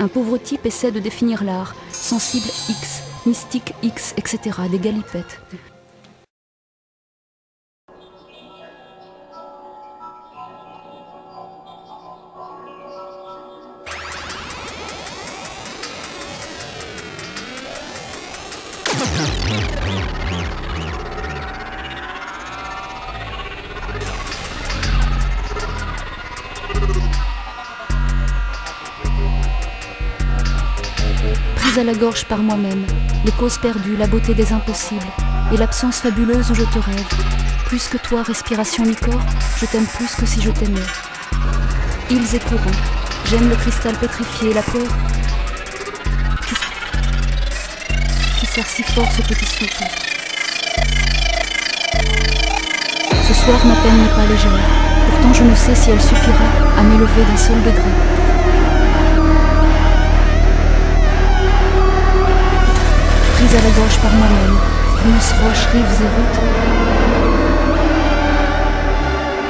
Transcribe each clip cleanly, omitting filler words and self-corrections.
Un pauvre type essaie de définir l'art, sensible X, mystique X, etc., des galipettes. Prise à la gorge par moi-même, les causes perdues, la beauté des impossibles, et l'absence fabuleuse où je te rêve. Plus que toi, respiration mi-corps, je t'aime plus que si je t'aimais. Îles et courants, j'aime le cristal pétrifié, la peur qui serre si fort ce petit souffle. Ce soir, ma peine n'est pas légère, pourtant je ne sais si elle suffira à m'élever d'un seul degré. Prise à la gorge par moi-même, Venus, roches, rives et routes.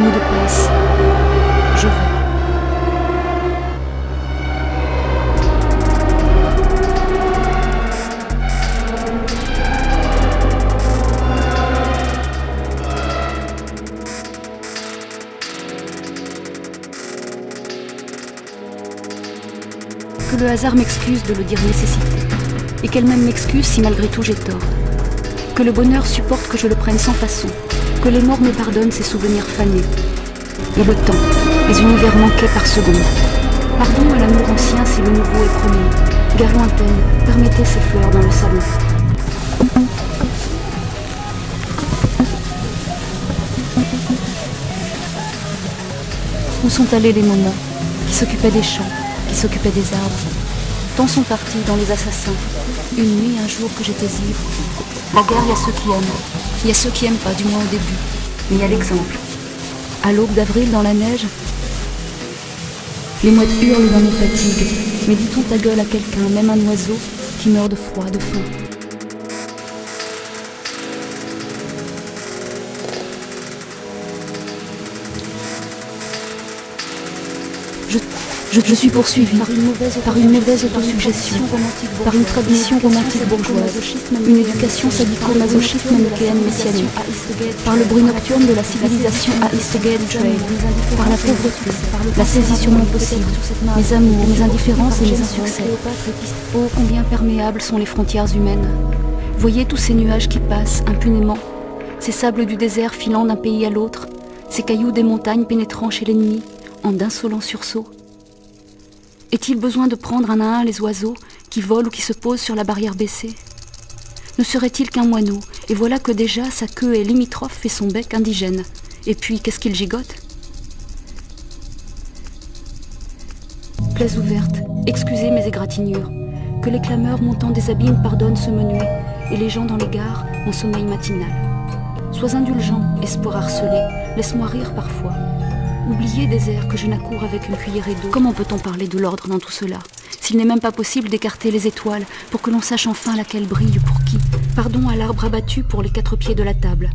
Mot de passe, je vais. Que le hasard m'excuse de le dire nécessité. Et qu'elle-même m'excuse si malgré tout j'ai tort. Que le bonheur supporte que je le prenne sans façon, que les morts me pardonnent ces souvenirs fanés. Et le temps, les univers manqués par seconde. Pardon à l'amour ancien si le nouveau est promis. Gare lointaine, permettez ces fleurs dans le salon. Où sont allés les moments qui s'occupaient des champs, qui s'occupaient des arbres? Tant sont partis dans les assassins. Une nuit, un jour que j'étais ivre. La guerre, il y a ceux qui aiment. Il y a ceux qui aiment pas, du moins au début. Mais il y a l'exemple. À l'aube d'avril, dans la neige, les mouettes hurlent dans nos fatigues. Mais dit-on ta gueule à quelqu'un, même un oiseau, qui meurt de froid, de faim. Je suis poursuivi par une mauvaise autosuggestion, par une tradition romantique bourgeoise, une éducation sadico-masochiste manichéenne messianique, par le bruit nocturne de la civilisation à Eastgate Trail, par la pauvreté, la saisie sur mon possible, mes amours, mes indifférences et mes insuccès. Oh, combien perméables sont les frontières humaines. Voyez tous ces nuages qui passent impunément, ces sables du désert filant d'un pays à l'autre, ces cailloux des montagnes pénétrant chez l'ennemi en d'insolents sursauts. Est-il besoin de prendre un à un les oiseaux qui volent ou qui se posent sur la barrière baissée? Ne serait-il qu'un moineau, et voilà que déjà sa queue est limitrophe et son bec indigène. Et puis, qu'est-ce qu'il gigote? Plaies ouvertes, excusez mes égratignures, que les clameurs montant des abîmes pardonnent ce menuet, et les gens dans les gares mon sommeil matinal. Sois indulgent, espoir harcelé, laisse-moi rire parfois. Oubliez des airs que je n'accours avec une cuillerée d'eau. Comment peut-on parler de l'ordre dans tout cela, s'il n'est même pas possible d'écarter les étoiles pour que l'on sache enfin laquelle brille pour qui? Pardon à l'arbre abattu pour les 4 pieds de la table.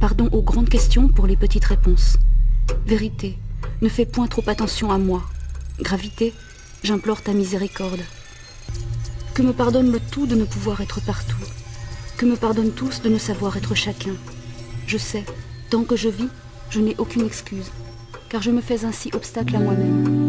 Pardon aux grandes questions pour les petites réponses. Vérité, ne fais point trop attention à moi. Gravité, j'implore ta miséricorde. Que me pardonne le tout de ne pouvoir être partout. Que me pardonnent tous de ne savoir être chacun. Je sais, tant que je vis, je n'ai aucune excuse. Car je me fais ainsi obstacle à moi-même.